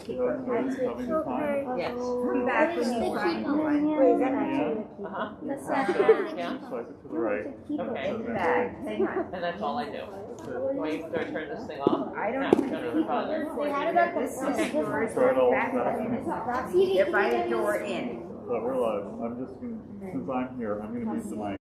keep her having fun. Yes. Come back when you find one. Wait, is that actually Yeah. the keeper? Uh-huh. That's Yeah. Swipe it to the right. Okay. And then Back, hang on. And that's all I do. Do I turn this thing off? I don't No, have no, to no, keep no. on Wait, how did This that is yours, Try it all back back. button. If I had door in. So I realize I'm just going to, since I'm here, I'm going to use the mic.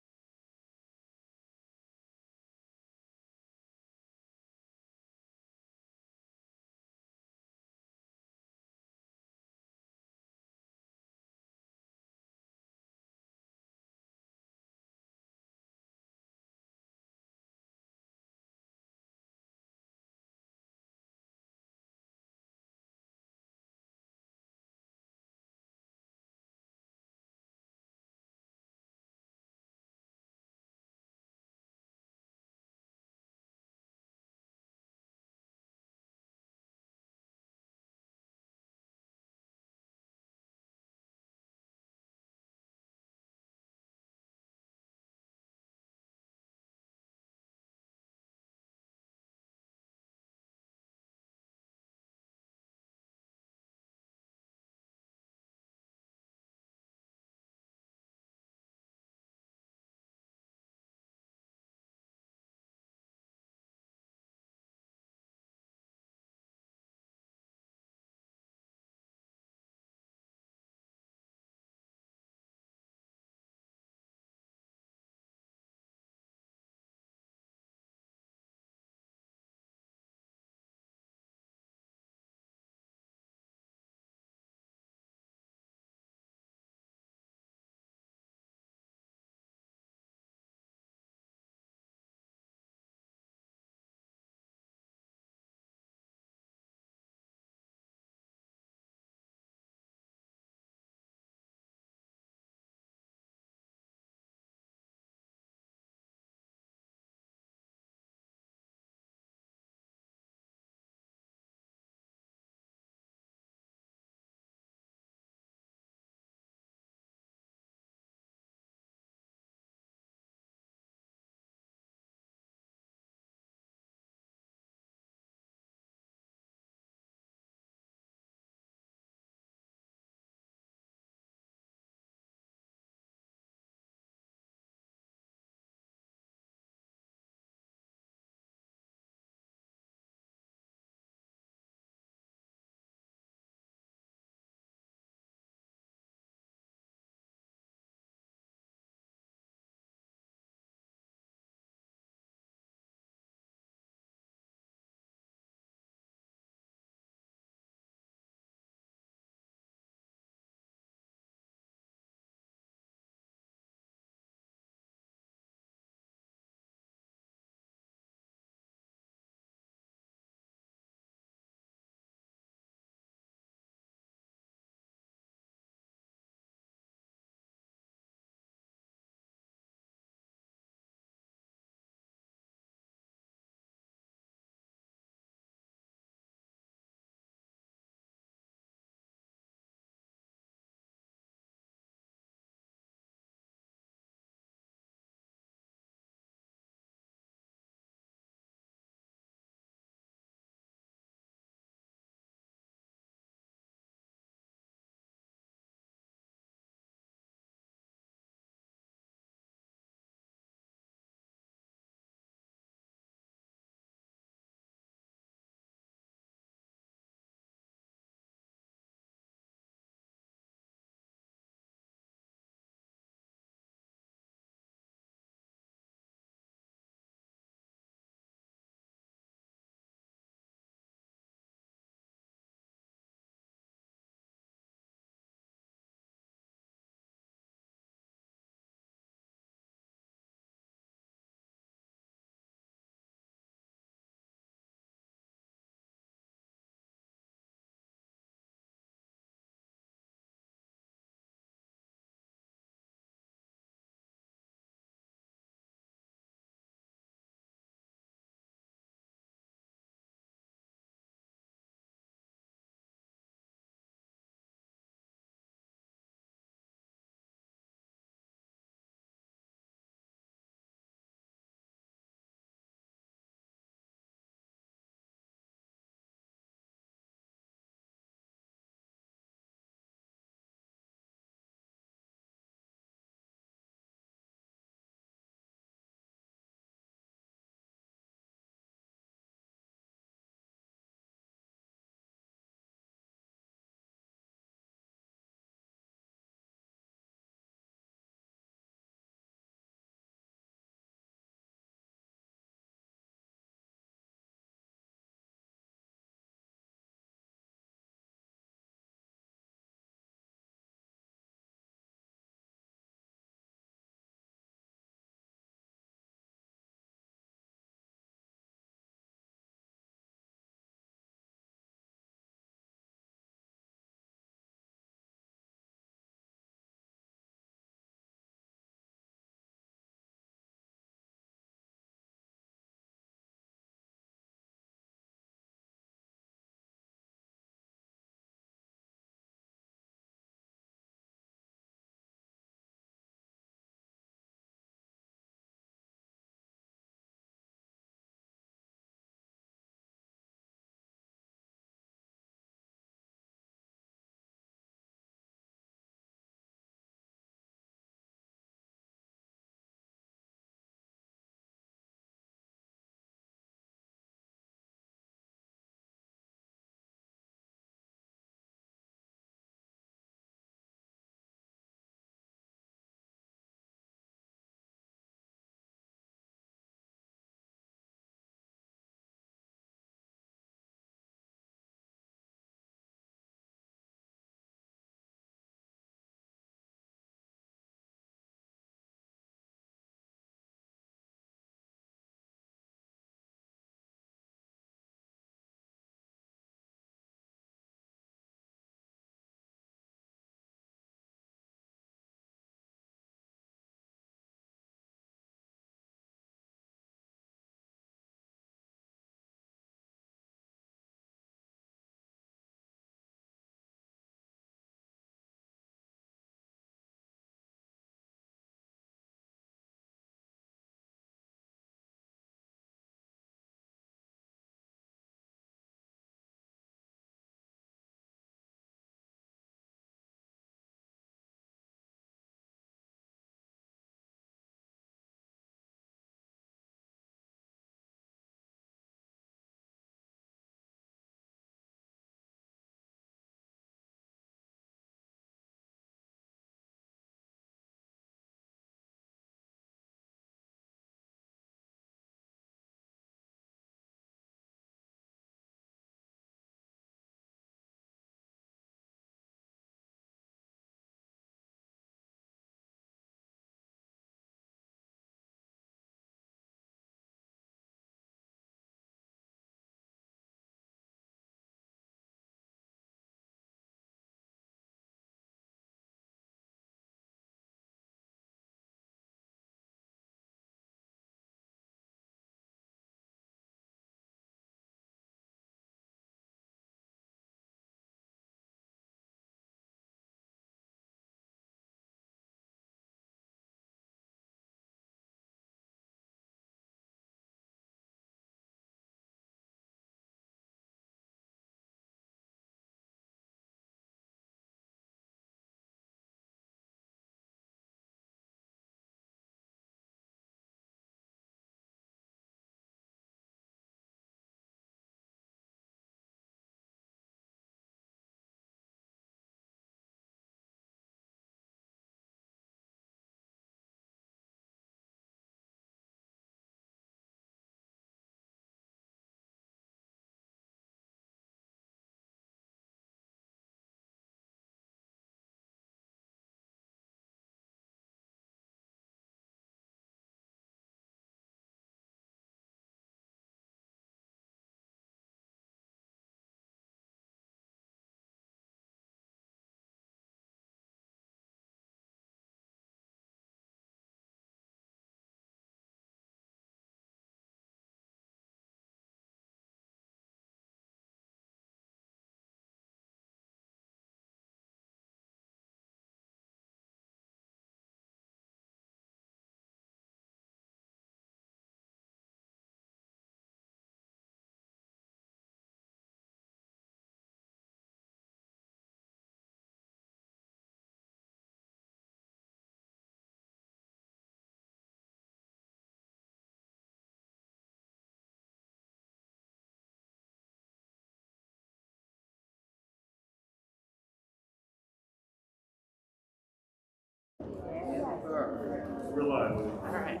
Real lively. All right.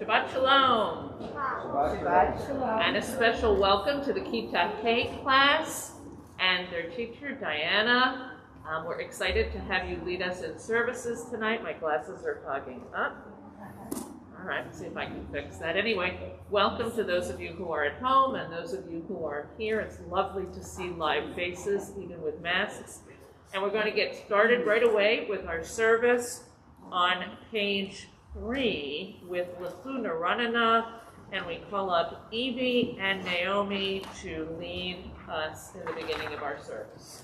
Shabbat Shalom. Shabbat Shalom. And a special welcome to the Kita K class and their teacher, Diana. We're excited to have you lead us in services tonight. My glasses are fogging up. All right, let's see if I can fix that. Anyway, welcome to those of you who are at home and those of you who are here. It's lovely to see live faces, even with masks. And we're going to get started right away with our service on page 3 with Lefuna Ranana, and we call up Evie and Naomi to lead us in the beginning of our service.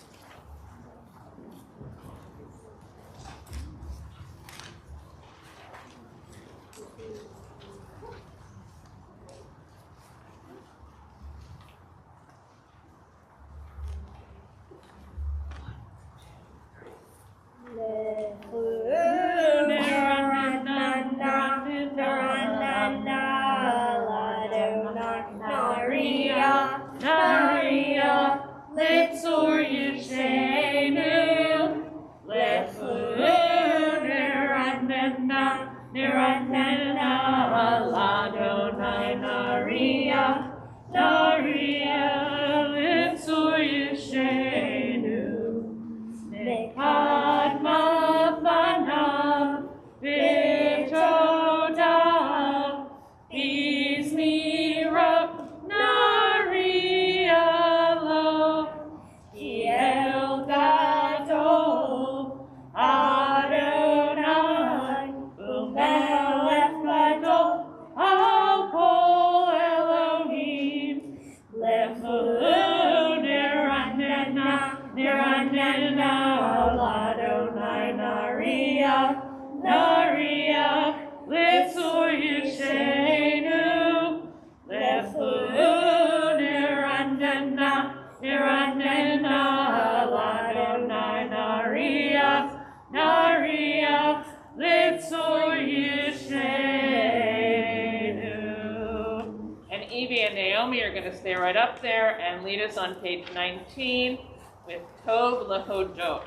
Stay right up there and lead us on page 19 with Tov Lehodot.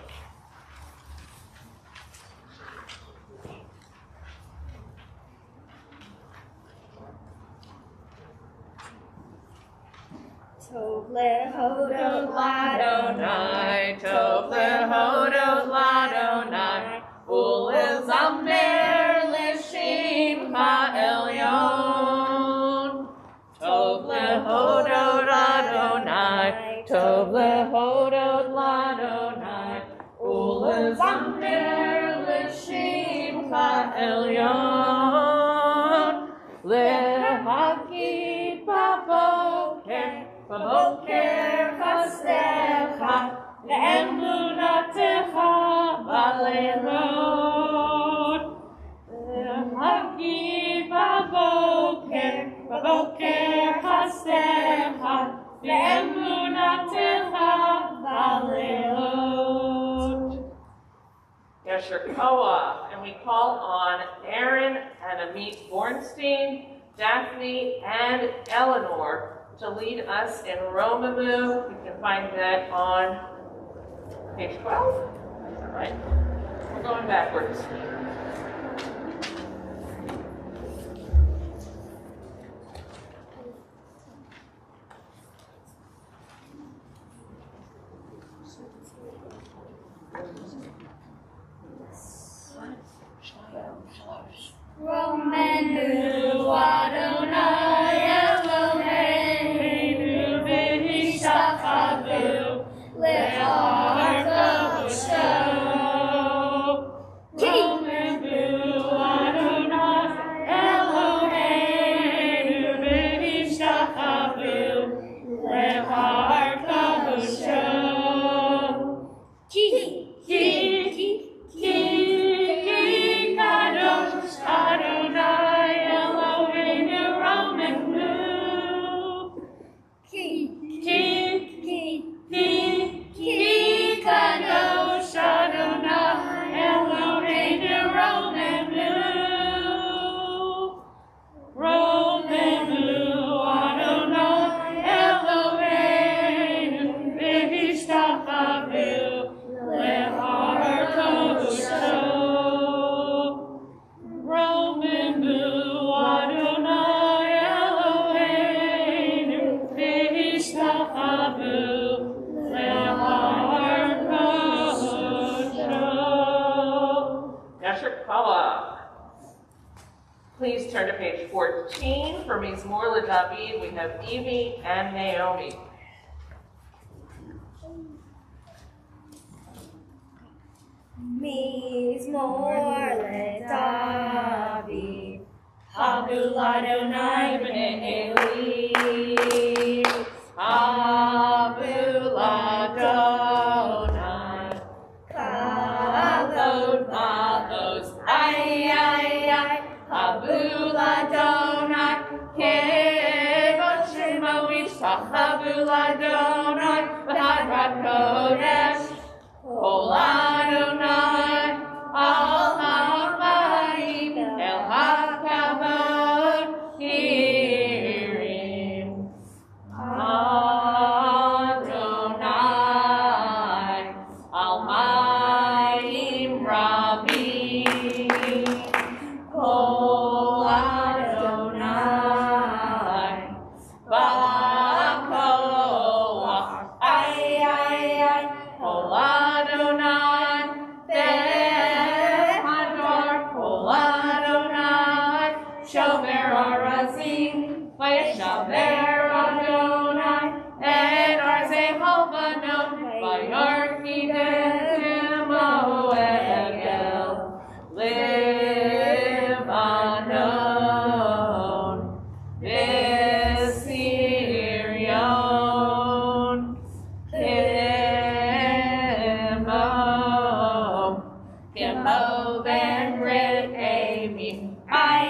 Tov Lehodot Ladonai, Tov Lehodot Ladonai, Ulezamer L'Shimcha Elyon. Tov Lehodot Adonai, Tov Lehodot Ladonai, Ulezamer L'Shimcha Elyon. Lehakit baboker, baboker chastecha, ve'emunatecha baleilot. Lehakit baboker, baboker chastecha, ve'emunatecha baleilot. Yasher Koach, and we call on Aaron and Amit Bornstein, Daphne, and Eleanor to lead us in Romamu. You can find that on page 12. All right. We're going backwards. Romenu Adonai Eloheinu v'hishachavu le'archa v'sho. Romenu Koach. Please turn to page 14 for Mizmor LeDavid. We have Evie and Naomi. Mizmor LeDavid, Habu Ladonai b'nei Eli, Habu Ladonai, Kavod Malos, ay, Habu Ladonai, Kevod Shema Yishach, Habu Ladonai, V'hadrat Kodesh, Kol Adonai, Al Hamayim, El HaKavod, Hirim, Adonai, Almayim Rabim, Kol Adonai, Ba'koach, ay, Kol Adonai, Behador, Kol Adonai, Shomer Arazim, Vayeshaver Adonai, and Arzeh Halvanon, Vayarkidem Moegel, Lebanon, Visirion, Kimo ben Rit Amim, ay,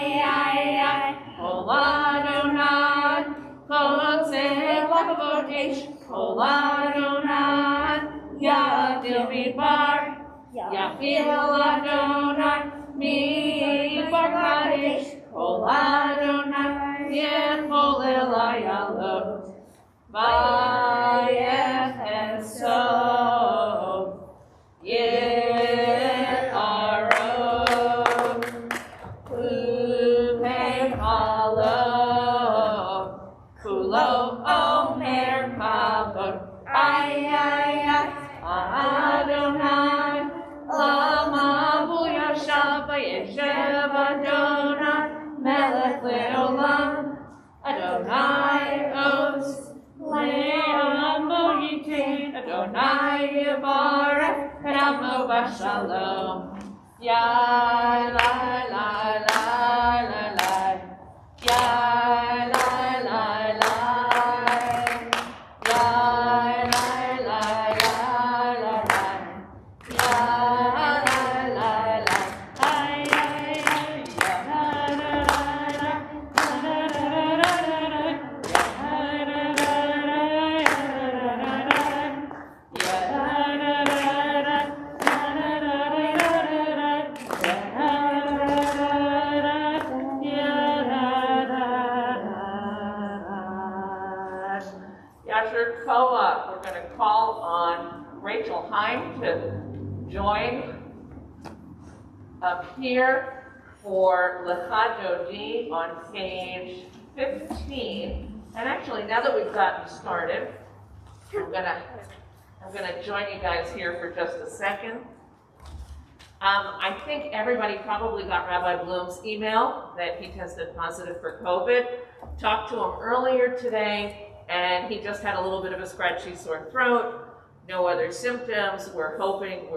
Kol Adonai, Kol Tzeh Lakavodesh, Kol Adonai, Yadil Midbar, Yafil Adonai, Midbar Kadesh, Kol Adonai, Yechol Elayalot, Vayech Esov, Ye'arov, Upei Halov, Kulo Omer Kavod, ay, Adonai, Lama Buyashav Vayeshev Adonai, Melech Leolam, Adonai Os, Le'amo Yitin, Adonai Yevarech, and Amo Bashalom. Yai, lai, lai, lai, lai, lai. Yai, lai, lai, lai. Yai, lai, lai, lai, lai, lai. Yai, lai, lai, lai. Ay, ya, la, la, la, la, la, Yasher Koach, we're going to call on Rachel Heim to join up here for Lecha Dodi on page 15. And actually, now that we've gotten started, I'm gonna join you guys here for just a second. I think everybody probably got Rabbi Bloom's email that he tested positive for COVID. Talked to him earlier today, and he just had a little bit of a scratchy sore throat, no other symptoms. We're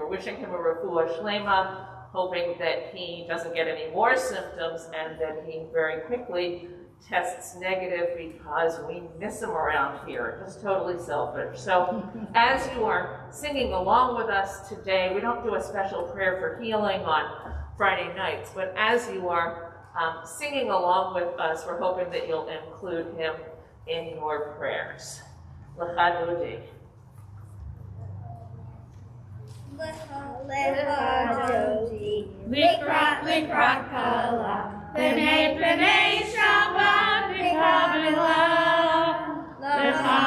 wishing him a refuah shlema, hoping that he doesn't get any more symptoms and that he very quickly tests negative, because we miss him around here. Just totally selfish. So as you are singing along with us today, we don't do a special prayer for healing on Friday nights, but as you are singing along with us, we're hoping that you'll include him in your prayers. Lecha Dodi. Lecha Dodi, Likrat Kala, B'nei Shabbat B'Kavila. Lecha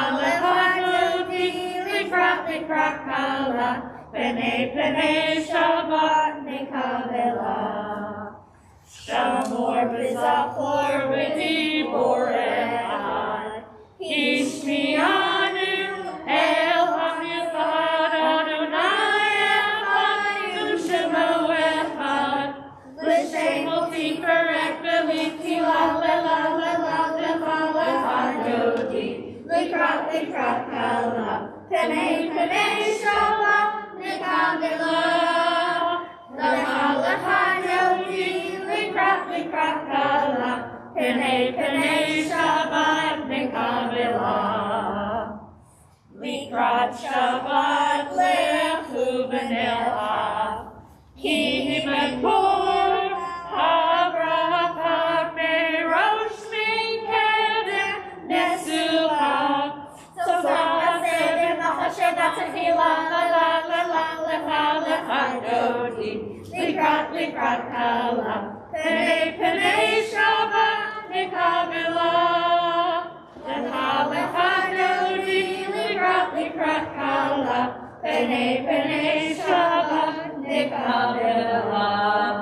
Dodi, Likrat Kala, B'nei Shabbat B'Kavila. Shamor B'Zachor B'Dibor Echad, Hishmianu El HaMichad Adonai Echad, U'Shemo Echad, likrakala, penei penei shava, nikabila. Lecha lecha yodi, likrakala, penei penei shava, nikabila. Likrat Shabbat lechu v'nelcha, ki mekor habraka merosh mikedem nesuha. So seder machasheva tefila la la la la lecha lecha yodi, likrat kala, penei penei Shabbat nikabila. Lecha lecha yodi, likrat kala, penei penei Shabbat nikabila.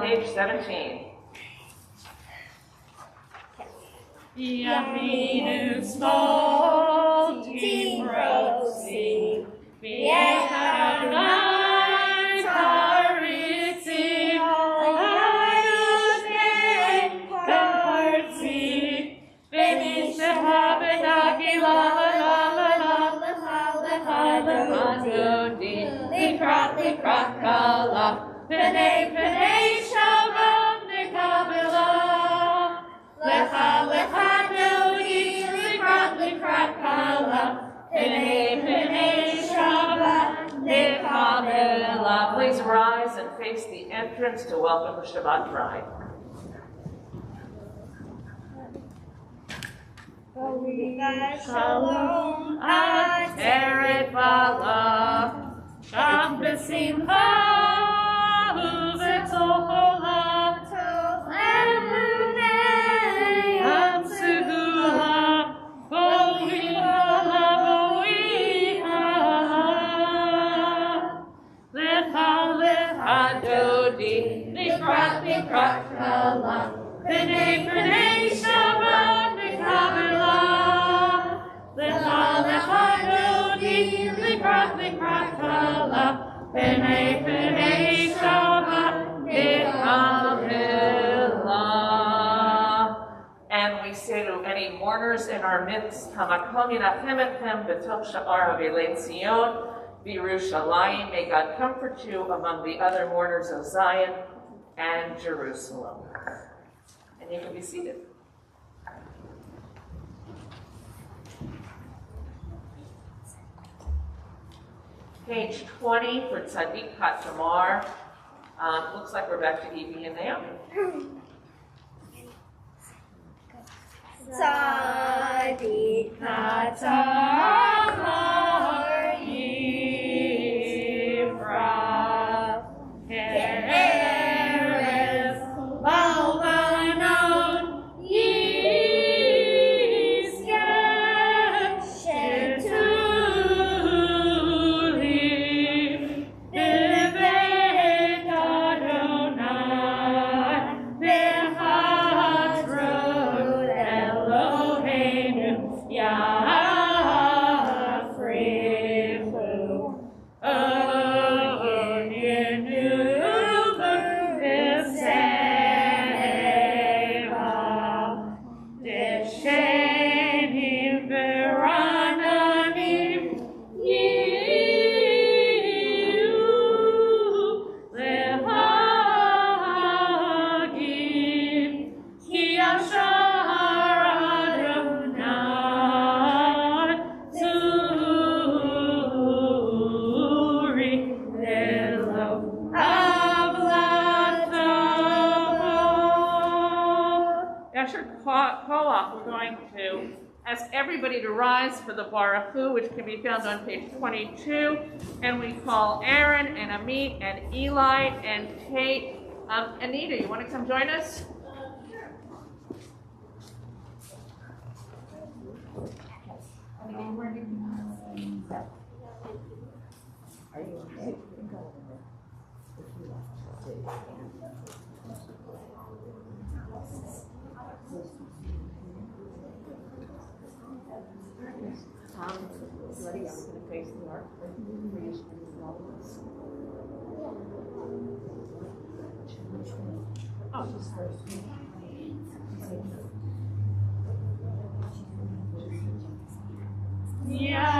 Page 17. Yaminu small timrosi, v'yechanai taritzi, ayus kartzi, v'nisheha v'nagila la la la lecha yodi, likrat kala, penei penei Shabbat nikabila. Lecha lecha yodi, likrat kala, penei penei Shabbat nikabila. Please rise and face the entrance to welcome the Shabbat bride. Shalom, Eret bala, Sham b'simcha, u'v'tochola, emunei am segula, bo'iha, lecha lecha Dodi, likrat kala, penei penei Shabbat nikabila. Lecha lecha yodi, likrat kala, penei penei Shabbat nikabila. and we say to any mourners in our midst, Hamakom yinachem etchem b'toch sha'ar havilei Tzion, B'Yerushalayim. May God comfort you among the other mourners of Zion and Jerusalem. And you can be seated. Page 20 for Tzaddik Hatamar. Looks like we're back to Evie and Naomi. Tzaddik Hatamar Yifrach, Ke'eres Balvanon Yizkeh, Shetuli B'Beit Adonai, B'Chatzrot Eloheinu Yafrichu. We're going to ask everybody to rise for the Baruch Hu, which can be found on page 22. And we call Aaron and Amit and Eli and Kate. Anita, you want to come join us? Yeah.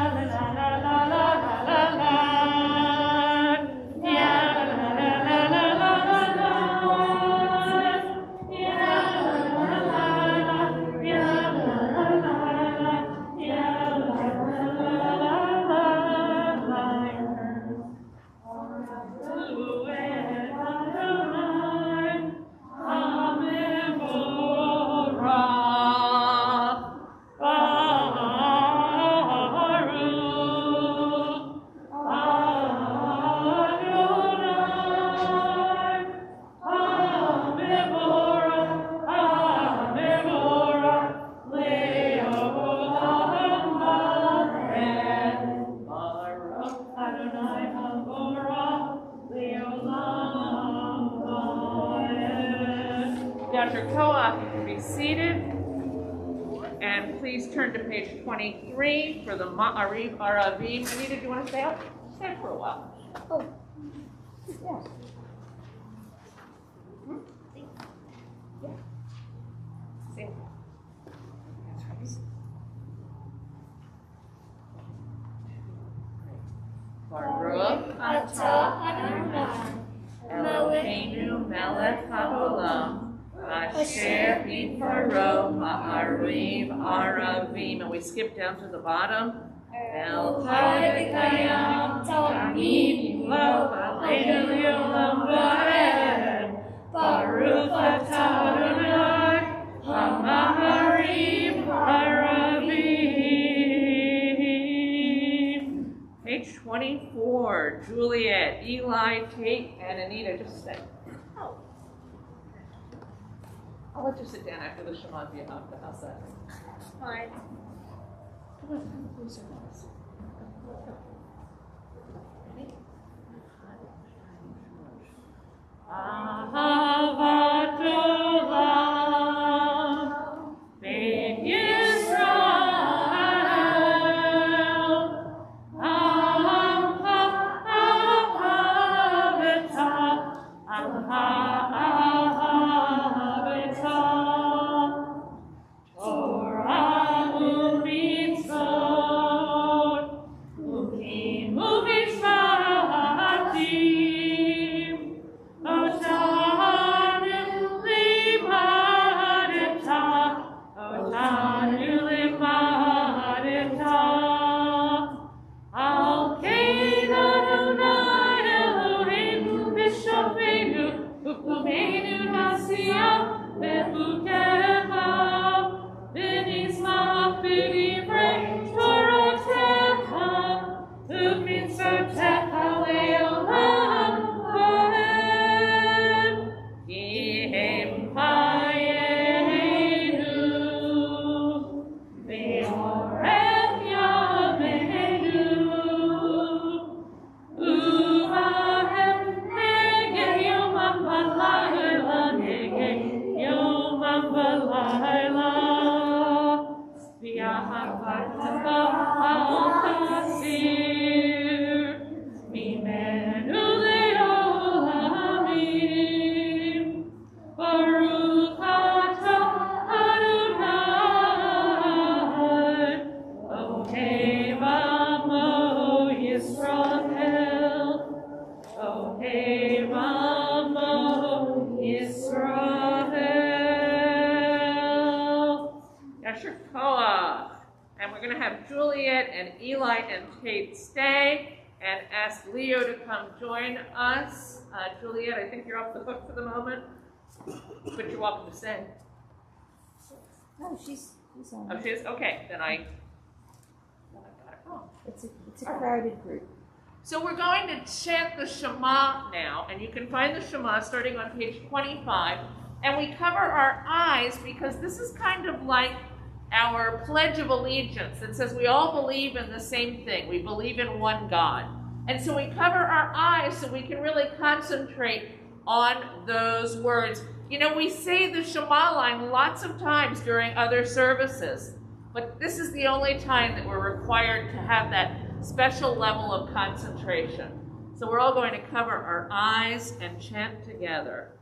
Dr. Koach, you can be seated. And please turn to page 23 for the Ma'ariv Aravim. Anita, do you want to stay up? Stay for a while. Oh, yeah. See? Baruch atah Adonai Eloheinu melech haolam asher b'paro ma'ariv aravim. And we skip down to the bottom. El Chayim Tamid Yimlo Aleinu Yolam Va'ed Baruch atah Adonai HaMa'ariv Aravim. Page 24, Juliet, Eli, Kate, and Anita, just stay. Oh. I'll let you sit down after the Shema V'Ahavta. How's that? Fine. Come on, close your eyes. Ready? Ahavat olam Beit Yisrael Ahaveta Torah u'mitzvot ukim u'mishpatim Otanu limadeta Al kein Adonai Eloheinu b'shofenu u'kumeinu nasiya bechukecha v'nismach b'divrei Torotecha u'mitzvotecha le'olam va'ed ki hem chayenu ve'orech yameinu u'ahem neged yomam v'layla neged yomam v'layla v'ahavata al tasir mimenu le'olamim Baruch atah Adonai Elohim amo Yisrael Elohim amo Yisrael Yasher Koach. And we're going to have Juliet and Eli and Kate stay and ask Leo to come join us. Juliet, I think you're off the hook for the moment, but you're welcome to stay. No, she's on. Oh, she is? Okay, then I got it wrong. It's a crowded group. So we're going to chant the Shema now, and you can find the Shema starting on page 25. And we cover our eyes because this is kind of like our Pledge of Allegiance. It says we all believe in the same thing. We believe in one God. And so we cover our eyes so we can really concentrate on those words. You know, we say the Shema line lots of times during other services, but this is the only time that we're required to have that special level of concentration. So we're all going to cover our eyes and chant together.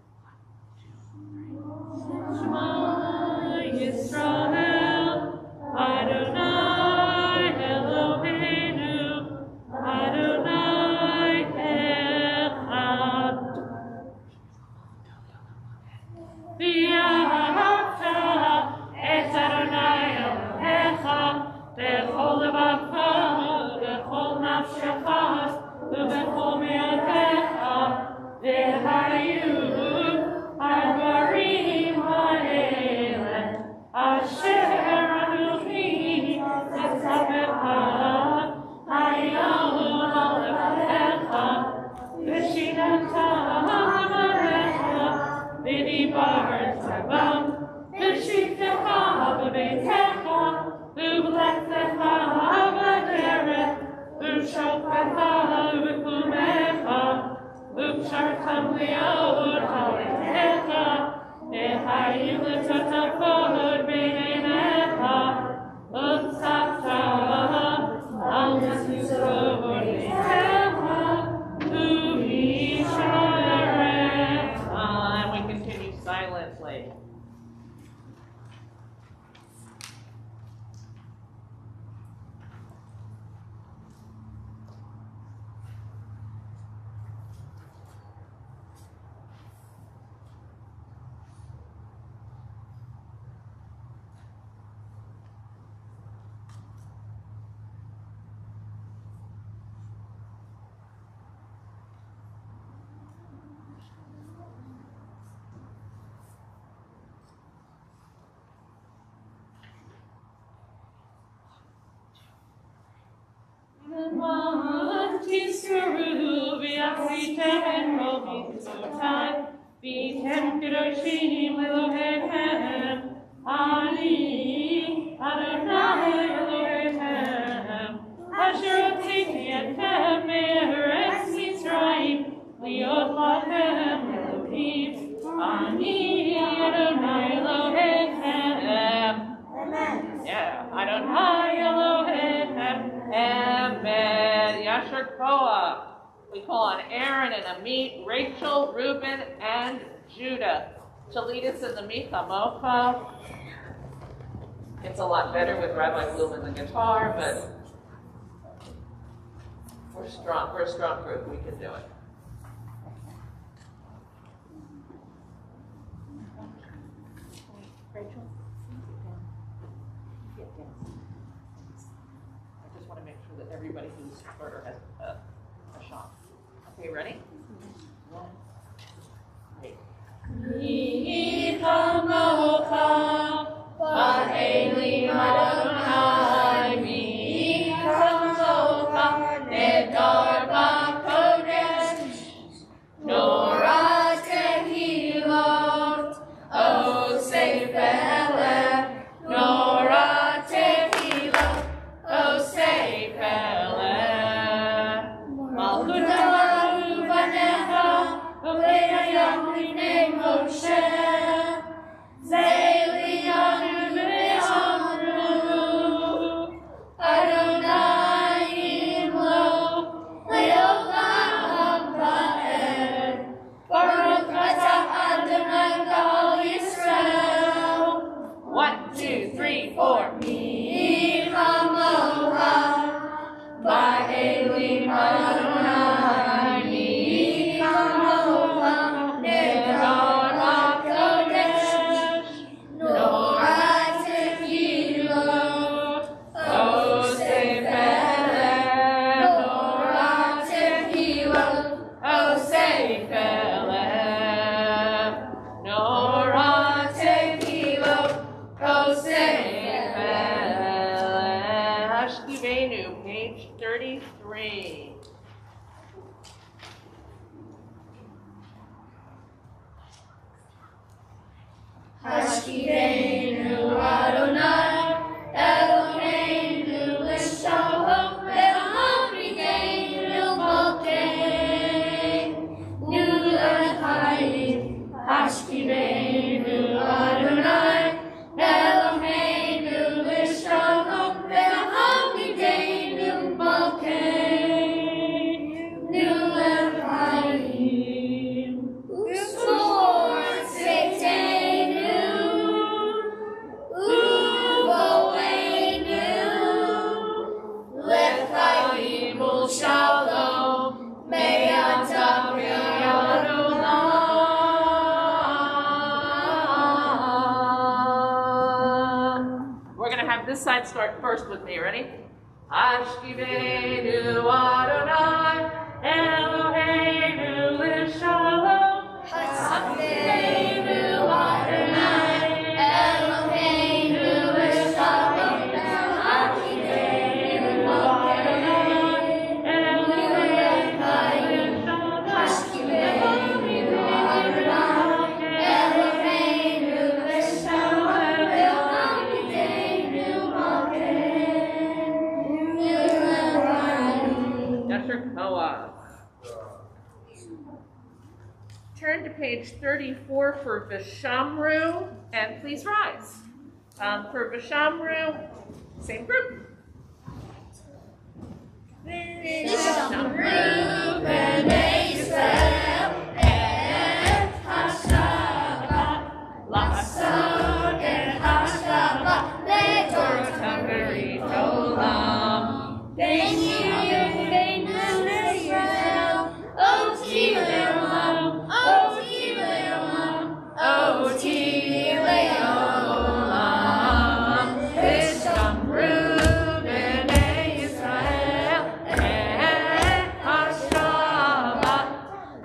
Shema Yisrael, Adonai Eloheinu, And we continue silently. Yeah, Adonai Elohim, Amen. Yasher Koah. We call on Aaron and Amit, Rachel, Reuben, and Judah to lead us in the Michamocha. It's a lot better with Rabbi Bloom and the guitar, but we're strong. We're a strong group. We can do it. Rachel? I just want to make sure that everybody who's starter has a shot. Okay, ready? One. Wait. Page 33. Hashkiveinu Adonai, Eloheinu l'shalom, ve'amrideinu malkeinu l'chayim. Hashkiveinu Adonai, Eloheinu l'shalom, ve'amrideinu malkeinu l'chayim. U'smor tzedekenu, u'vo'enu, l'chayim u'shalom, me'atav We're going to have this side start first with me. Ready? Ashkivenu Adonai, Eloheinu l'shalom. Hashkiveinu Adonai, Eloheinu l'shalom, Hashkiveinu Adonai, Eloheinu l'chayim. Hashkiveinu Adonai, Eloheinu l'shalom, Hashkiveinu malkeinu l'chayim. Yasher Koah. turn to page 34 for Vishamru, and please rise. For Vishamru, same group. Vishamru b'nei Yisrael et Hashabbat Lasod et Hashabbat le'Torah Berith Olam. Ben Yisrael Oti le'olam Oti le'olam Oti le'olam Vishamru b'nei Yisrael et Hashabbat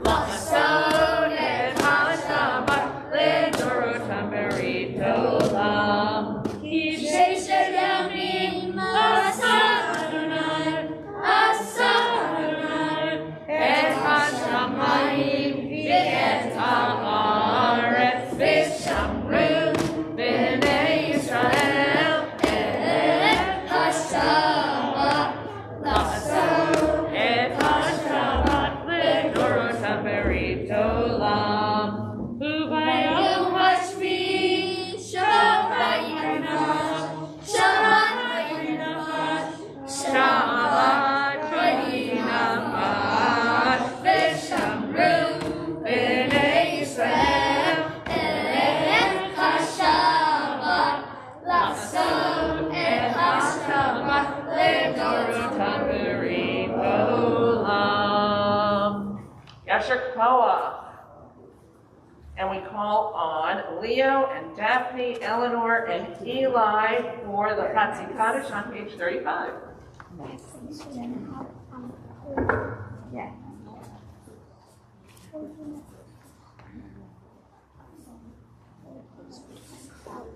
Lasod et Hashabbat le'Torah Berith Olam. Kishesh yamim asa Adonai et hashamayim v'et haaretz v'shamru b'nei Yisrael et hashabbat lasod et hashabbat le'torah berith olam u'bayom hashvi shabbat vayinachash Shabbat vayinachash v'shamru b'nei Yisrael et hashabbat lasod et hashabbat le'torah berith olam. Yasher Koach. And we call on Leo and Daphne, Eleanor, and Eli for the Chatzi Kaddish on page 35. Yeah.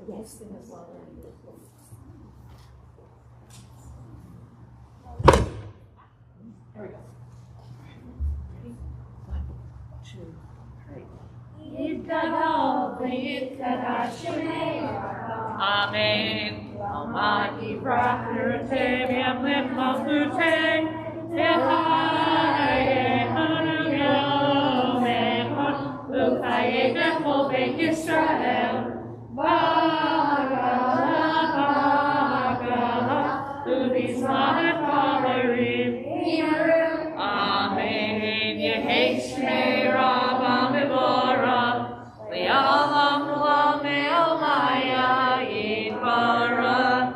Yes. Yitgadol v'yitgadash Shemei Amen. Almighty Brachurtei v'yamlim malchutei v'chayei hanu yomechot v'chayei bechol beit Yisrael v'agala u'bizman ha'lerim Amen. Yehei Shmei Rabba Mevorah Li'olam Lamel Maya Yitbarach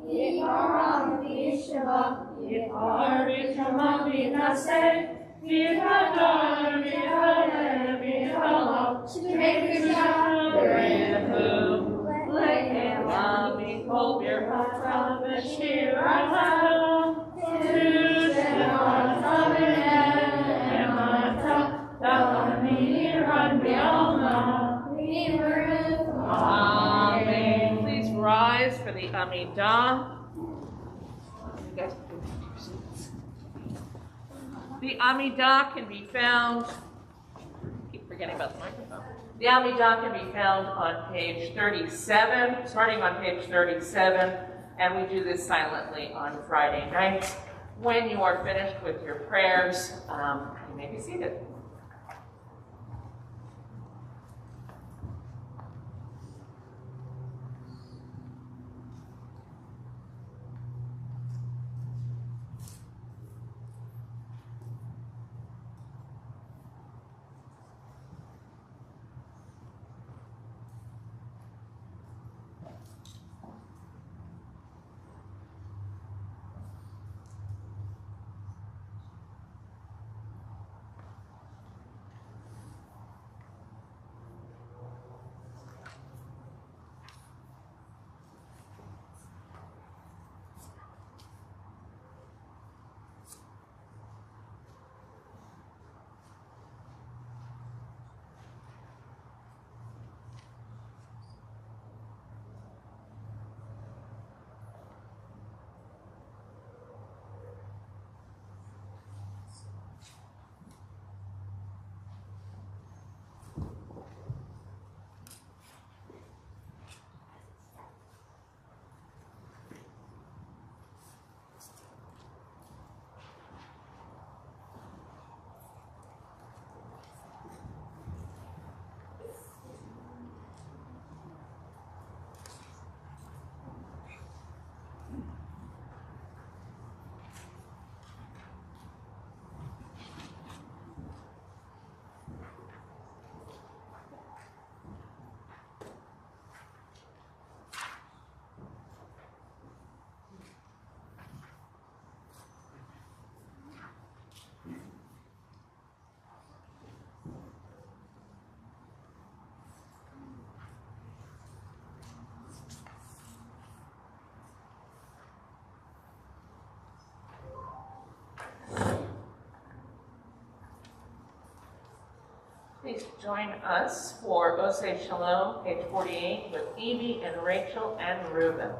Yitbarach Yishva Yitar V'Shama V'Naseh V'Hadar V'Halel V'Halal Shmei V'Sharehu Le'elam V'Kol Birchata V'Shiratam Amen. Please rise for the Amidah. You guys can take your seats. The Amidah can be found, keep forgetting about the microphone. The Amidah can be found on page 37, starting on page 37, and we do this silently on Friday nights. When you are finished with your prayers, you may be seated. please join us for Oseh Shalom, page 48, with Evie and Rachel and Reuben.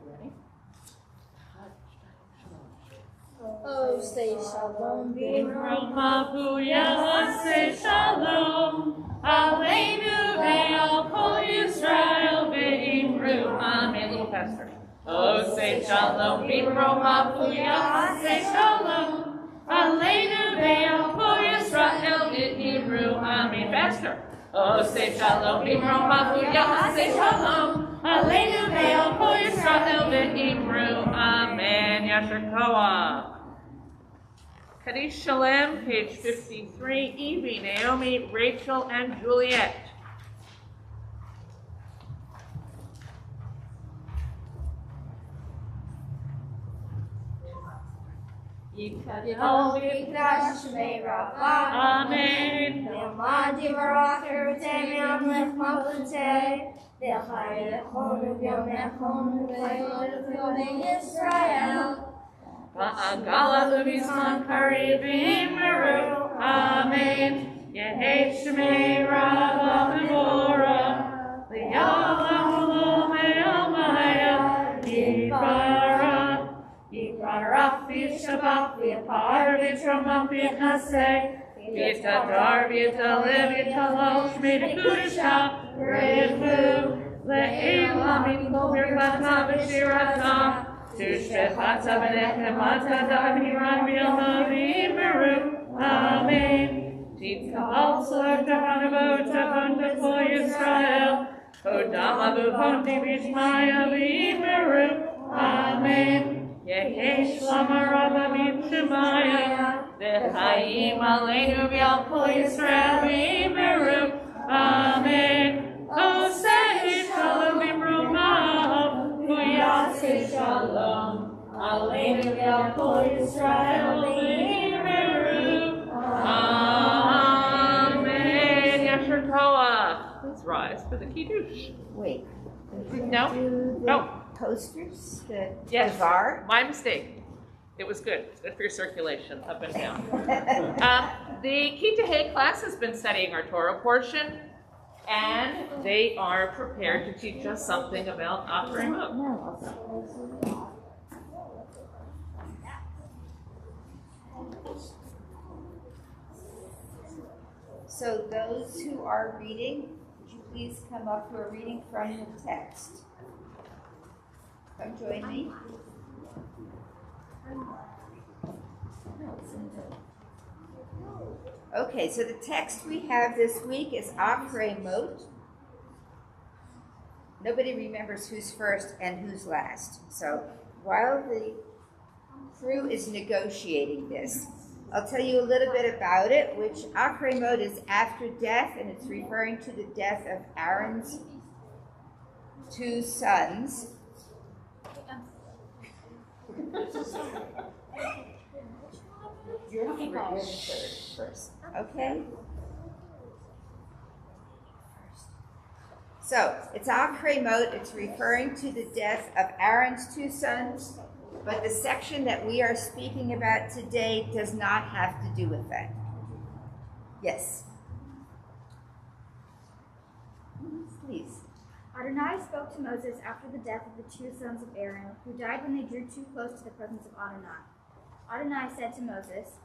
Ready? Oh, say shalom, Roma Puya, say shalom. Aleinu ve'al kol Yisrael ve'imru. Amen. Little faster. Oh, say shalom, Roma Puya, say shalom. Aleinu ve'al kol Yisrael ve'imru. Amen. Faster. Oh, say shalom, Roma Puya, say shalom. Aleinu ve'al kol Yisrael ve'imru. Amen. Yasher Koach. Kaddish Shalem, page 53, Evie, Naomi, Rachel, and Juliet. Amen. Agala ubisman karibim meru. Amen. Yehei shmei rabba mevora. Li'olam ulomei almaya. Yiparach v'yishabach v'yapar v'yitramach v'yitnaseh. V'yitadar v'yitaleh v'yitalol shmei v'kudishah. V'yifu le'elam v'yikol birkata v'shirata. Tushbechata v'nechemata da'amiran v'yalma v'yimeru. Amen. Titka'al selekta hanavota hunda kol Yisrael. Hodam abu hondi b'shmaya v'yimeru. Amen. Yehei shlama rabba b'shmaya. V'chayim aleinu v'yal kol Yisrael v'yimeru. Amen. Oseh shalom b'mrumav. Say shalom, aleinu v'al kol Yisrael v'yimeru. Amen. Yasher Koach. Please rise for the kiddush. Wait. No? Do the No. posters, the Yes. bazaar? My mistake. It was good. It's good for your circulation, up and down. The Kitahei class has been studying our Torah portion, and they are prepared to teach us something about offering up. So those who are reading, would you please come up who are reading from the text? Come join me. Okay, so the text we have this week is Achrei Mot. Nobody remembers who's first and who's last. So while the crew is negotiating this, I'll tell you a little bit about it, which Achrei Mot is after death, and it's referring to the death of Aaron's two sons. You're first, okay? So, it's Achrei Mot, it's referring to the death of Aaron's two sons, but the section that we are speaking about today does not have to do with that. Yes? Please. Adonai spoke to Moses after the death of the two sons of Aaron, who died when they drew too close to the presence of Adonai. Adonai said to Moses,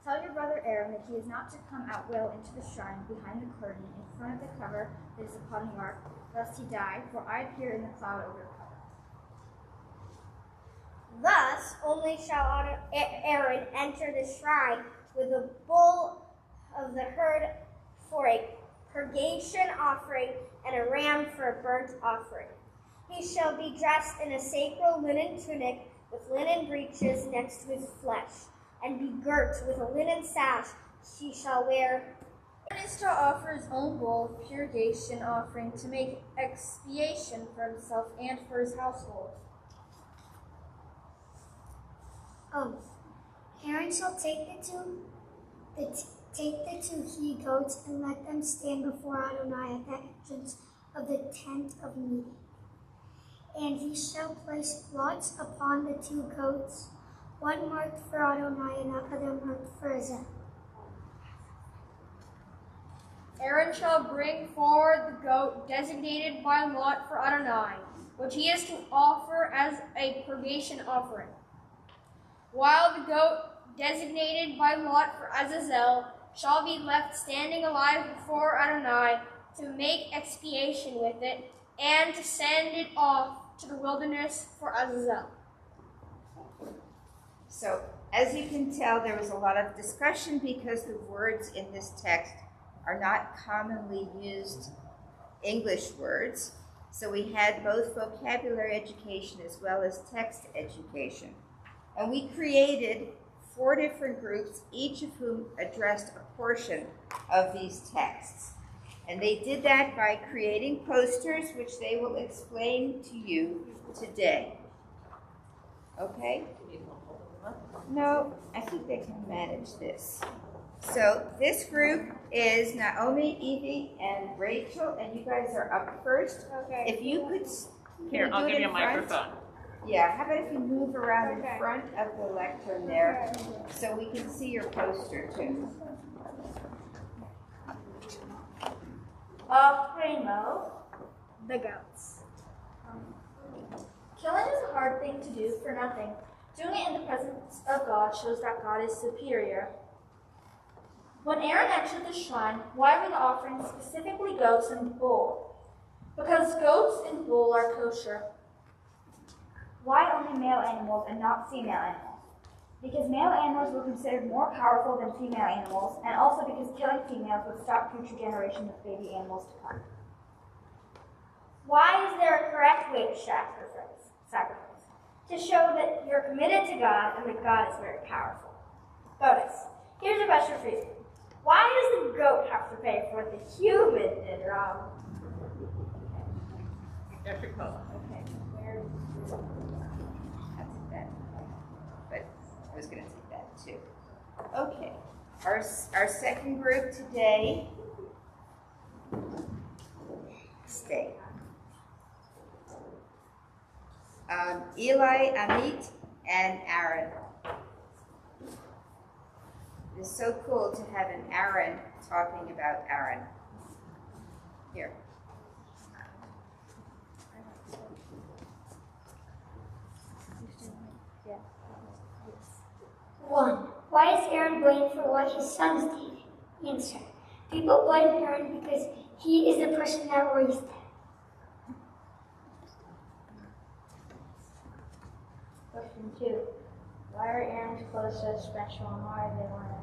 "Tell your brother Aaron that he is not to come at will into the shrine behind the curtain in front of the cover that is upon the ark, lest he die, for I appear in the cloud over the cover." Thus only shall Aaron enter the shrine with a bull of the herd for a purgation offering and a ram for a burnt offering. He shall be dressed in a sacred linen tunic with linen breeches next to his flesh, and be girt with a linen sash he shall wear. Aaron is to offer his own bull of purgation offering to make expiation for himself and for his household. Aaron shall take the two he-goats and let them stand before Adonai at the entrance of the tent of meeting. And he shall place lots upon the two goats, one marked for Adonai and the other marked for Azem. Aaron shall bring forward the goat designated by lot for Adonai, which he is to offer as a purgation offering, while the goat designated by lot for Azazel shall be left standing alive before Adonai to make expiation with it and to send it off to the wilderness for Azazel. So, as you can tell, there was a lot of discussion because the words in this text are not commonly used English words. So we had both vocabulary education as well as text education. And we created 4 different groups, each of whom addressed a portion of these texts. And they did that by creating posters, which they will explain to you today. Okay? No, I think they can manage this. So this group is Naomi, Evie, and Rachel, and you guys are up first. Okay. If you could, Here, I'll give you a microphone. Yeah, how about if you move around in front of the lectern there, so we can see your poster too. Primo. The goats. Killing is a hard thing to do for nothing. Doing it in the presence of God shows that God is superior. When Aaron entered the shrine, why were the offerings specifically goats and bull? Because goats and bull are kosher. Why only male animals and not female animals? Because male animals were considered more powerful than female animals, and also because killing females would stop future generations of baby animals to come. Why is there a correct way to sacrifice? To show that you're committed to God and that God is very powerful. Bonus. Here's a question for you. Why does the goat have to pay for what the human did wrong? That's your color. Okay, that's that. But I was going to take that too. Okay, our second group today. Stay. Eli, Amit, and Aaron. It is so cool to have an Aaron talking about Aaron. Here. One. Why is Aaron blamed for what his sons did? Answer. People blame Aaron because he is the person that raised them. Question 2. Why are Aaron's clothes so special and why are they linen?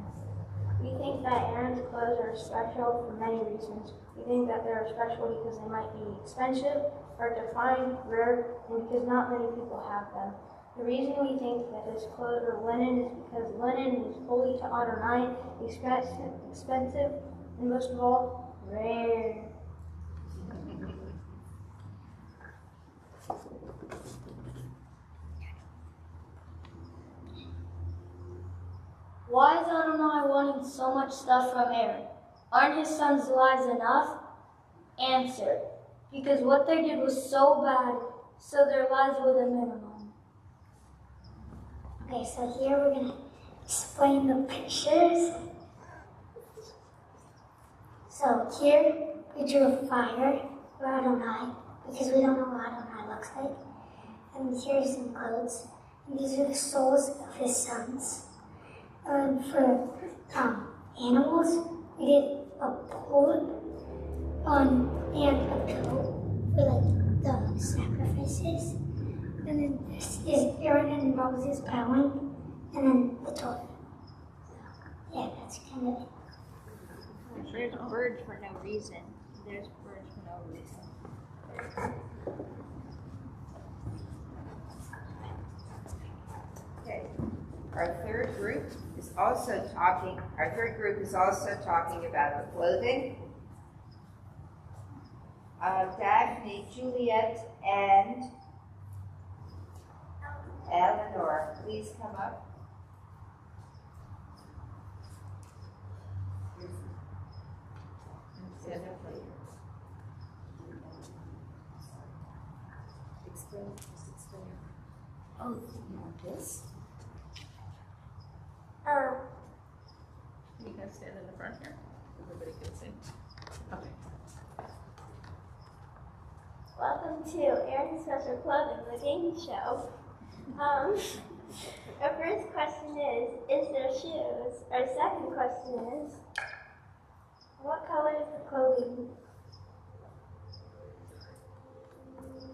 We think that Aaron's clothes are special for many reasons. We think that they are special because they might be expensive, hard to find, rare, and because not many people have them. The reason we think that his clothes are linen is because linen is holy to Adonai, expensive, and most of all, rare. Why is Adonai wanting so much stuff from Aaron? Aren't his sons' lives enough? Answer. Because what they did was so bad, so their lives were the minimum. Okay, so here we're going to explain the pictures. So here we drew a fire for Adonai, because we don't know what Adonai looks like. And here's some clothes. And these are the souls of his sons. For animals, we did a bull and a goat for like the sacrifices. And then this is Aaron and Moses bowing, and then the Torah. Yeah, that's kind of it. There's birds for no reason. There's birds for no reason. Okay. Our third group is also talking about the clothing. Daphne, Juliet, and Eleanor, please come up. Oh, you want this? You guys stand in the front here. Everybody can see. Okay. Welcome to Aaron's Special Clothing, the game show. Our first question is there shoes? Our second question is, what color is the clothing?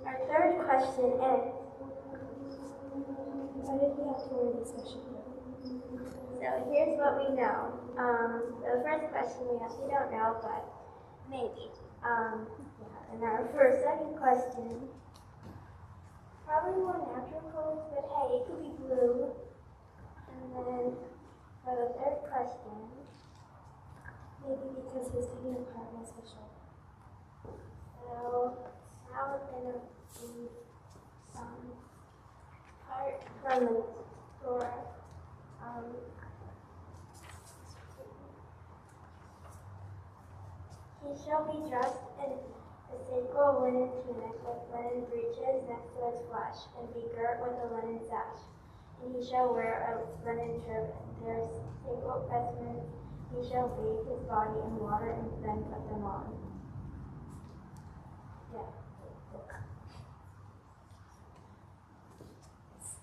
Our third question is, why did we have to wear this special clothing? So here's what we know. The first question we actually don't know, but maybe. And our first second question, probably more natural colors, but hey, it could be blue. And then for the third question, maybe because he's taking apart my special. So now we're gonna do some part from the store. He shall be dressed in a sacred linen tunic with linen breeches next to his flesh, and be girt with a linen sash. And he shall wear a linen turban. Their sacred vestments he shall bathe his body in water and then put them on. Yeah.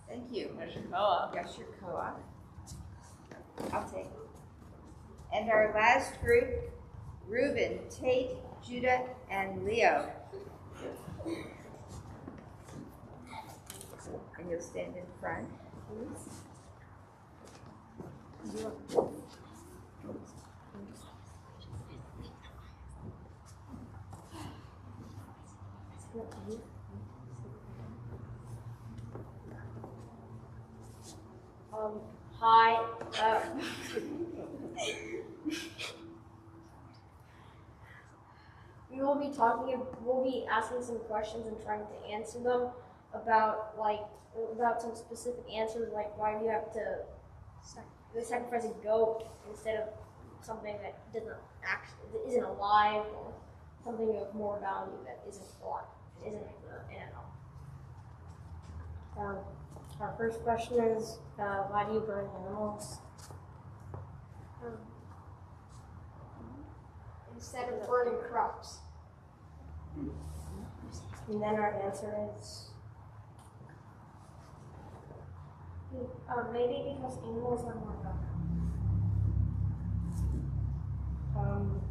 Thank you. Yashikoa. Yashikoa. I'll take it. And our last group, Reuben, Tate, Judah, and Leo. And you'll stand in front, please. Hi. We'll be asking some questions and trying to answer them about some specific answers, like why do you have to sacrifice a goat instead of something that isn't alive, or something of more value that isn't alive, isn't an animal. Our first question is, why do you burn animals? Instead of burning crops. And then our answer is, maybe because animals are more valuable.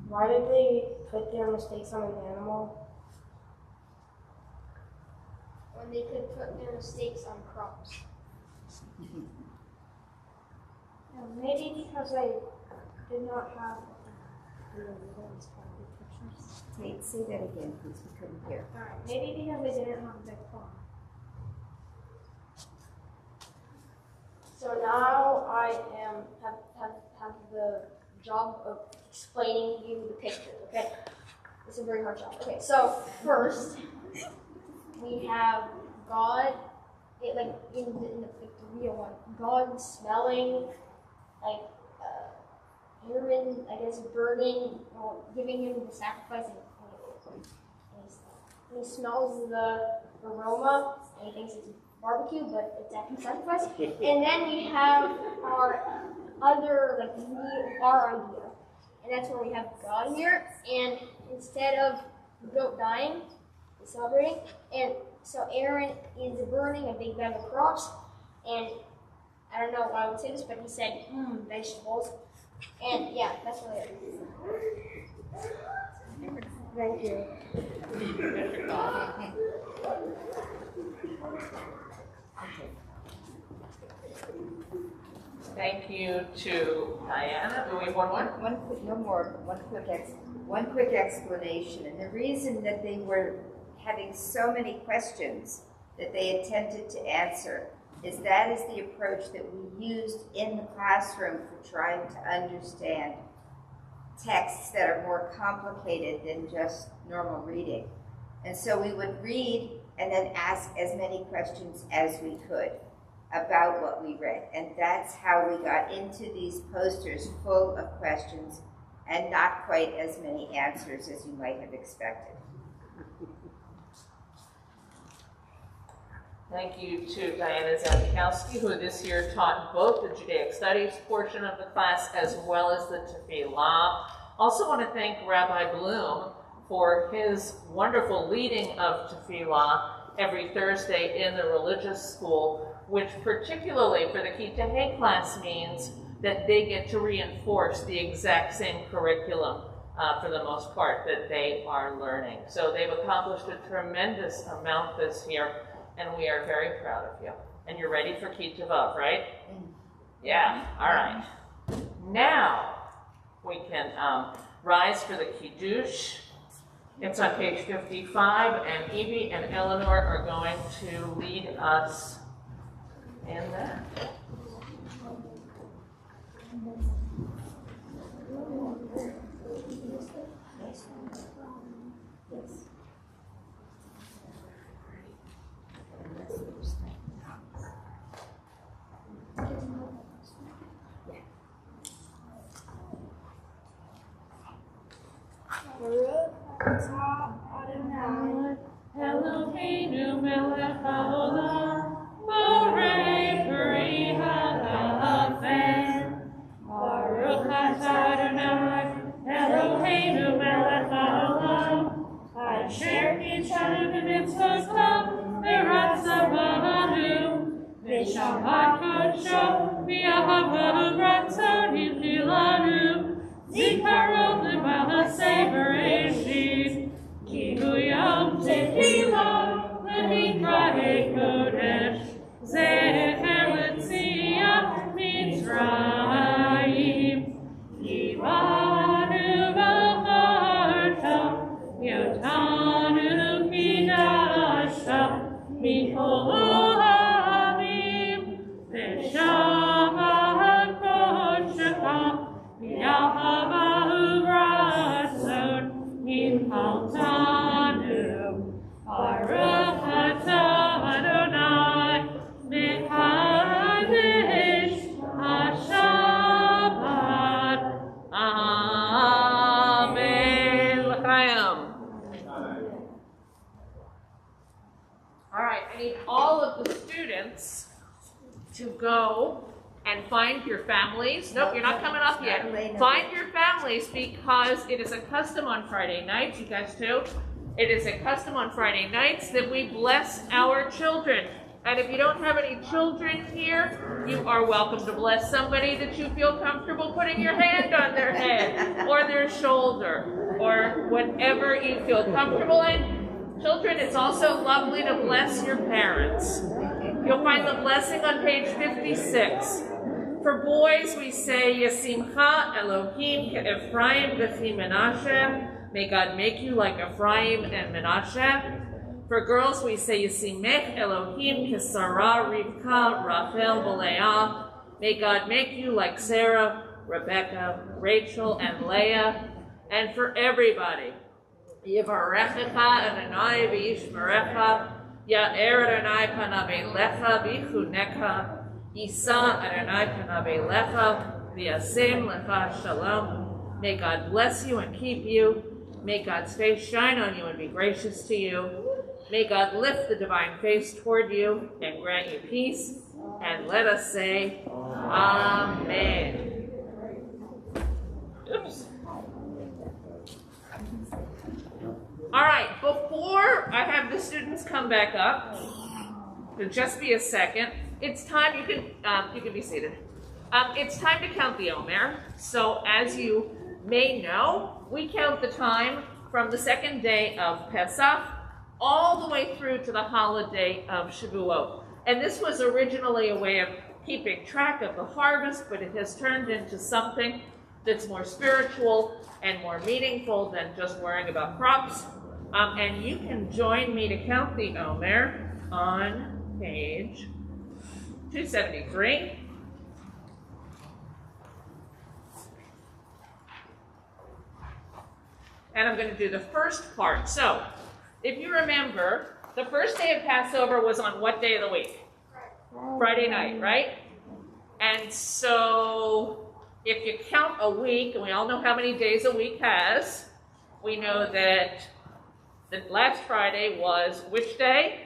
Why did they put their mistakes on an animal? When they could put their mistakes on crops. Maybe because I did not have. Tate, say that again, please. We couldn't hear. Alright, maybe because I didn't have a big farm. So now I have the job of explaining you the picture, okay? It's a very hard job. Okay, so first we have God, in the real one, God smelling like Aaron, I guess, burning, or giving him the sacrifice, and he smells the aroma, and he thinks it's barbecue, but it's actually sacrifice. And then we have our other, our idea, and that's where we have God here, and instead of the goat dying, he's celebrating, and so Aaron is burning a big bag of crops, and I don't know why I would say this, but he said, vegetables. And yeah, that's really it. Thank you. Thank you to Diana. Do we have one more? One quick explanation. And the reason that they were having so many questions that they attempted to answer is that is the approach that we used in the classroom for trying to understand texts that are more complicated than just normal reading. And so we would read and then ask as many questions as we could about what we read. And that's how we got into these posters full of questions and not quite as many answers as you might have expected. Thank you to Diana Zanikowski, who this year taught both the Judaic Studies portion of the class as well as the Tefillah. Also want to thank Rabbi Bloom for his wonderful leading of Tefillah every Thursday in the religious school, which particularly for the Kita Hey class means that they get to reinforce the exact same curriculum for the most part that they are learning. So they've accomplished a tremendous amount this year, and we are very proud of you. And you're ready for Kita Vav, right? Yeah, all right. Now we can rise for the Kiddush. It's on page 55, and Evie and Eleanor are going to lead us in that. Eloheinu melech haolam, borei peri halafen. Baruch atah Adonai, Eloheinu melech haolam, asher kitshanu b'mitzvotav v'ratzah b'anu, v'shamat kodsho v'yahavahu ratzon hilanu, zikaron l'ma'aseh bereshit. Kihu Yom Tefillah v'Nikra'ei Kodesh Zecher L'Tziat Mitzrayim Kivanu v'charta Yotanu Kidasha Michol Ha'amim V'Shamat Kodshecha V'Yahavahu Ratzon Haltanu, Baruch atah Adonai, Mekadesh HaShabbat. Amen. L'chaim. All right, I need all of the students to go and find your families. Nope, you're not coming up yet. Find your families, because it is a custom on Friday nights, you guys too. It is a custom on Friday nights that we bless our children. And if you don't have any children here, you are welcome to bless somebody that you feel comfortable putting your hand on their head or their shoulder or whatever you feel comfortable in. Children, it's also lovely to bless your parents. You'll find the blessing on page 56. For boys, we say, Yasimcha Elohim Ephraim v'chi Menashe. May God make you like Ephraim and Menashe. For girls, we say, Yasimech Elohim Sarah Rivka Rachel v'Leah. May God make you like Sarah, Rebecca, Rachel, and Leah. And for everybody, Yivarechecha Adonai v'yishmerecha. Ya'er Adonai panav elecha v'chunecha. Yisa Adonai panav elecha v'yasem lecha shalom. May God bless you and keep you. May God's face shine on you and be gracious to you. May God lift the divine face toward you and grant you peace. And let us say, Amen. Oops. All right, before I have the students come back up, it'll just be a second. It's time, you can be seated. It's time to count the Omer. So as you may know, we count the time from the second day of Pesach all the way through to the holiday of Shavuot. And this was originally a way of keeping track of the harvest, but it has turned into something that's more spiritual and more meaningful than just worrying about crops. And you can join me to count the Omer on page 273. And I'm going to do the first part. So, if you remember, the first day of Passover was on what day of the week? Friday night, right? And so, if you count a week, and we all know how many days a week has, we know that the last Friday was which day?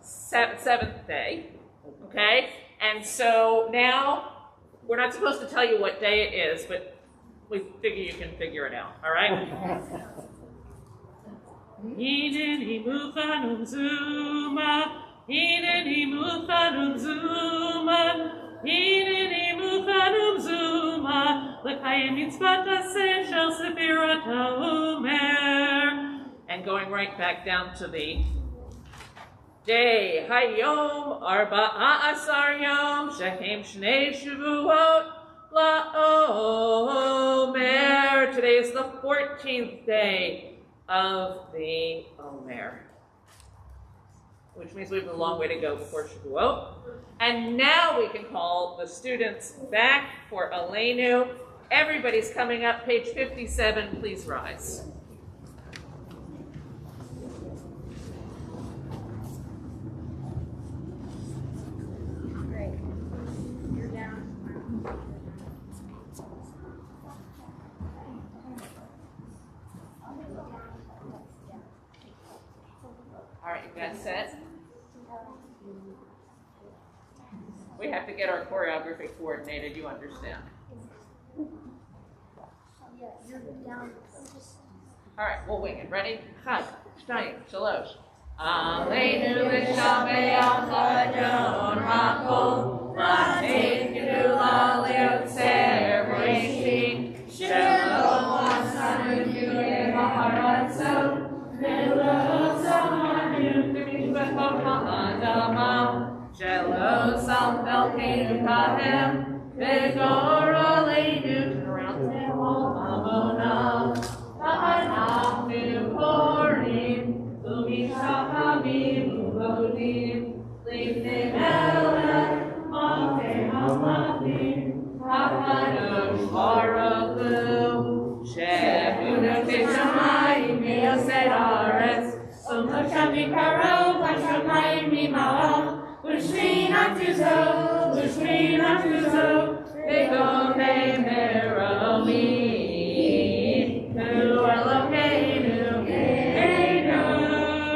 seventh day, okay? And so now, we're not supposed to tell you what day it is, but we figure you can figure it out, all right? Hineni mukhanum zuma, hineni mukhanum zuma, hineni mukhanum zuma, l'kayim mitzvat aseh shel sefirat ha'omer. And going right back down to the day, hayom arba'a asar yom, shehem shnei shavuot la'omer. Today is the 14th day of the Omer, which means we have a long way to go before Shavuot. And now we can call the students back for Aleinu. Everybody's coming up, page 57, please rise. Great. You're down. All right, you guys set? We have to get our choreography coordinated, you understand. You're down. All right, we'll wing it. Ready? Chag, shtayim, shalosh. Aleinu l'shameach adon hakol, v'teikenu la'leotzer b'reishit, shalom asanu yudei maharatzot, ve'lo zamanu b'mishpachot ha'adama, shalom samfel keinu kahem, ve'gor aleinu t'around tehol amonah, v'anachnu korim, u'mishahavim u'vodim, lifnei melech, malkei hamachim, hakadosh baruch hu, she'emunu tishamayim miyosei haaretz, u'moshav yikarou b'shamayim mima'ah, u'shrinatu zo, v'gonei meroim, hu Elokeinu, Einu,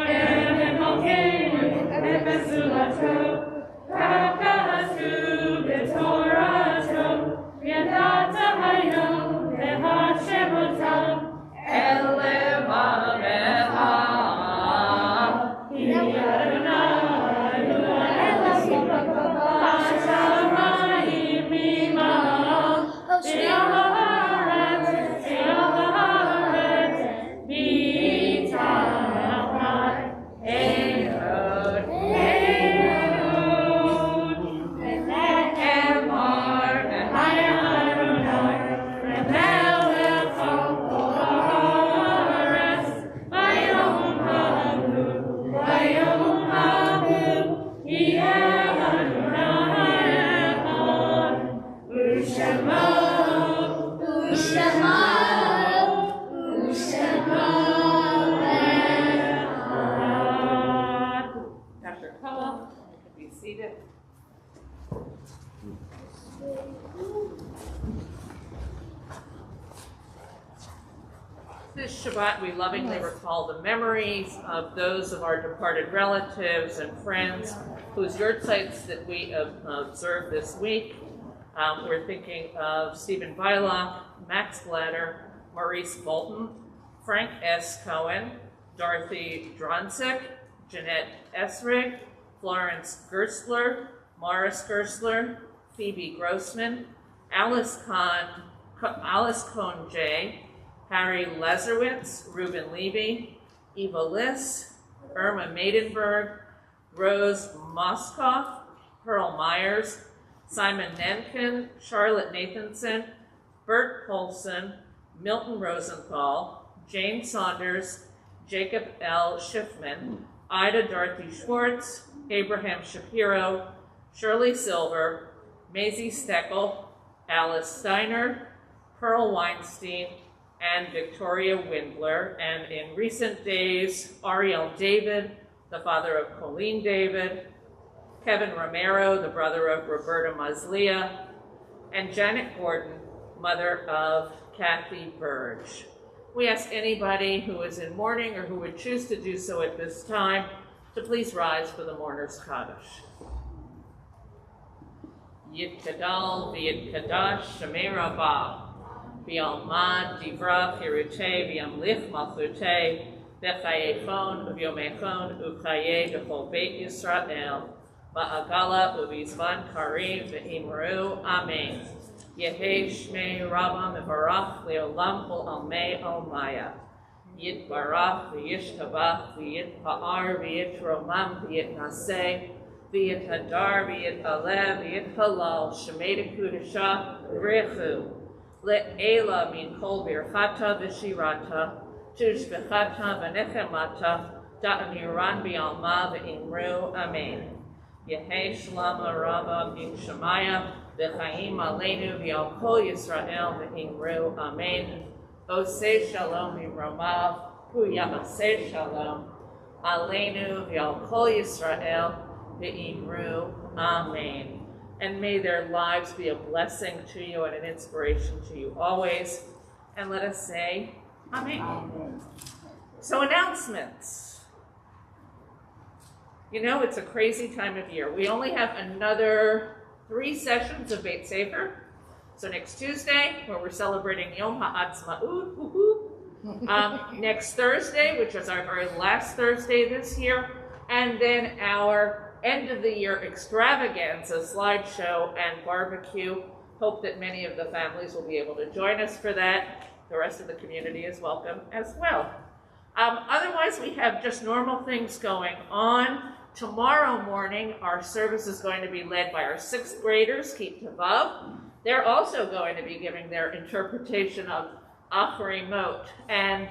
Emet Malkeinu, Emet Zulato, Kakasu b'Torato, V'yadata hayom, v'hashemotav, elevavecha, Hi Adonai, Hu Elohim, Hashamayim mima'ah, she'aharetz, b'tachai, Ehod, Ehod, Emor, v'haya Adonai, v'melech kol haaretz, v'yom hahu, yeh Adonai echad, u'shema, Dr. Koa, you can be seated. This Shabbat, we lovingly recall the memories of those of our departed relatives and friends whose yurtzites that we observed this week. We're thinking of Stephen Beilock, Max Blatter, Maurice Bolton, Frank S. Cohen, Dorothy Dronsick, Jeanette Esrig, Florence Gerstler, Morris Gerstler, Phoebe Grossman, Alice Cohn J., Harry Lezerwitz, Reuben Levy, Eva Liss, Irma Maidenberg, Rose Moskoff, Pearl Myers, Simon Nenkin, Charlotte Nathanson, Bert Polson, Milton Rosenthal, Jane Saunders, Jacob L. Schiffman, Ida Dorothy Schwartz, Abraham Shapiro, Shirley Silver, Maisie Steckel, Alice Steiner, Pearl Weinstein, and Victoria Windler, and in recent days, Ariel David, the father of Colleen David, Kevin Romero, the brother of Roberta Maslia, and Janet Gordon, mother of Kathy Burge. We ask anybody who is in mourning or who would choose to do so at this time to please rise for the mourner's Kaddish. Yitkadal v'yitkadash shemei rabah v'yalmad divra pirutei v'yamlich malchutei v'chayefon v'yomechon u'chayei b'chol beit Yisrael v'agala u'vizvan karim v'imru amen. Yehei shmei rabah mevarach le'olam kol almei almaya. Yitbarach v'yishtabach v'yitpa'ar v'yitromam v'yitnaseh v'yithadar v'yitalev v'yithalal shemei kudasha rechu le'ela min kol birchata v'shirata tushbechata v'nechemata da'amiran b'alma v'imru amen. Yehei shlama rabba v'yishmaya v'chaim aleinu v'al kol Yisrael v'imru amen. Oseh shalom imromav hu yamaseh shalom aleinu v'al kol Yisrael v'imru amen. And may their lives be a blessing to you and an inspiration to you always. And let us say amen. Amen. So announcements. You know, it's a crazy time of year. We only have another 3 sessions of Beit Sefer. So next Tuesday, where we're celebrating Yom HaAtzmaut, next Thursday, which is our very last Thursday this year, and then our end of the year extravaganza, slideshow and barbecue. Hope that many of the families will be able to join us for that. The rest of the community is welcome as well. Otherwise, we have just normal things going on. Tomorrow morning, our service is going to be led by our 6th graders, Keep Tavav. They're also going to be giving their interpretation of Achrei Mot. And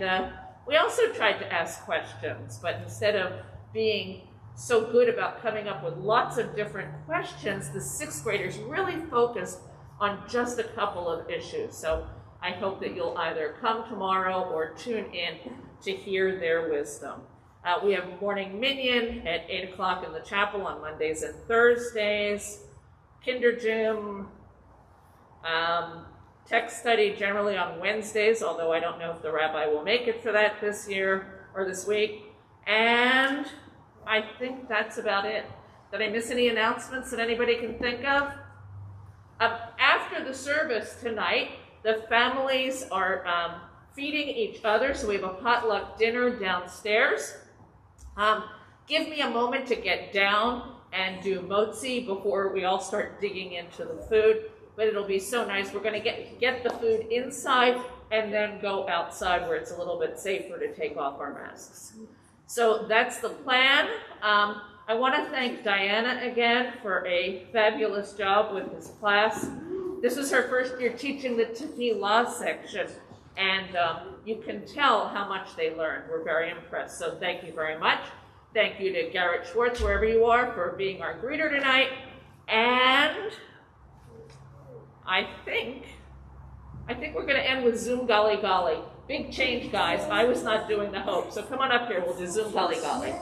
we also tried to ask questions, but instead of being so good about coming up with lots of different questions, the 6th graders really focused on just a couple of issues. So I hope that you'll either come tomorrow or tune in to hear their wisdom. We have morning minyan at 8 o'clock in the chapel on Mondays and Thursdays, kinder gym, text study generally on Wednesdays, although I don't know if the rabbi will make it for that this year or this week. And I think that's about it. Did I miss any announcements that anybody can think of? After the service tonight, the families are feeding each other, so we have a potluck dinner downstairs. Give me a moment to get down and do motzi before we all start digging into the food. But it'll be so nice. We're going to get the food inside and then go outside where it's a little bit safer to take off our masks. So that's the plan. I want to thank Diana again for a fabulous job with this class. This is her first year teaching the Tefillah section, and you can tell how much they learned. We're very impressed. So thank you very much. Thank you to Garrett Schwartz, wherever you are, for being our greeter tonight. And I think we're going to end with Zoom Golly Golly. Big change, guys. I was not doing the hope. So come on up here. We'll do Zoom Golly Golly.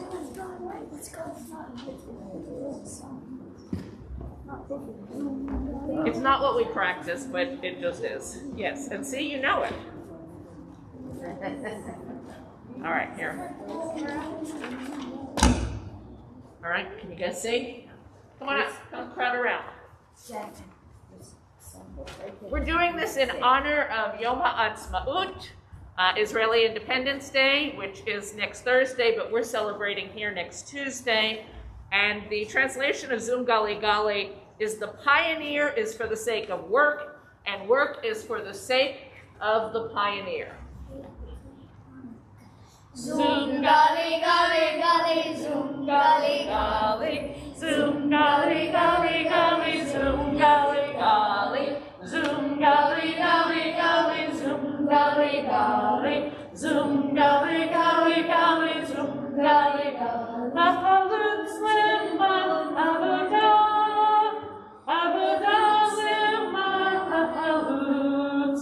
It's not what we practice, but it just is. Yes. And see, you know it. All right, here. All right, can you guys see? Come on up. Come crowd around. We're doing this in honor of Yom HaAtzmaut, Israeli Independence Day, which is next Thursday, but we're celebrating here next Tuesday. And the translation of Zoom Gali Gali is the pioneer is for the sake of work, and work is for the sake of the pioneer. Zoom Gali Gali Gali, Zoom Gali Gali, Zoom Gali Gali Gali, Zoom Gali Gali, Zoom Gali Gali Gali, Zoom Gali Gali, Zoom Gali Gali Gali, Zoom Gali Gali. Mahalutz lemma avodah, avodah lemma mahalutz,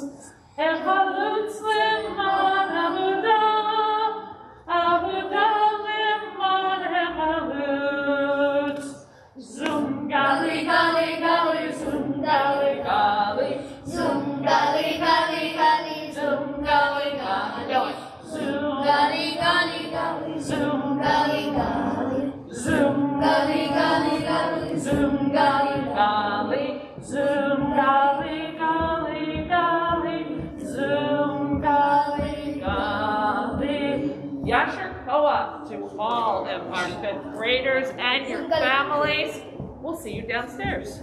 echalutz lemma avodah, avodah lemma echalutz. Zoom gali gali gali, zoom gali gali, zoom gali gali gali, zoom gali gali, zoom gali gali gali, zoom gali gali. barbacoa to all of our 5th graders and your families. We'll see you downstairs.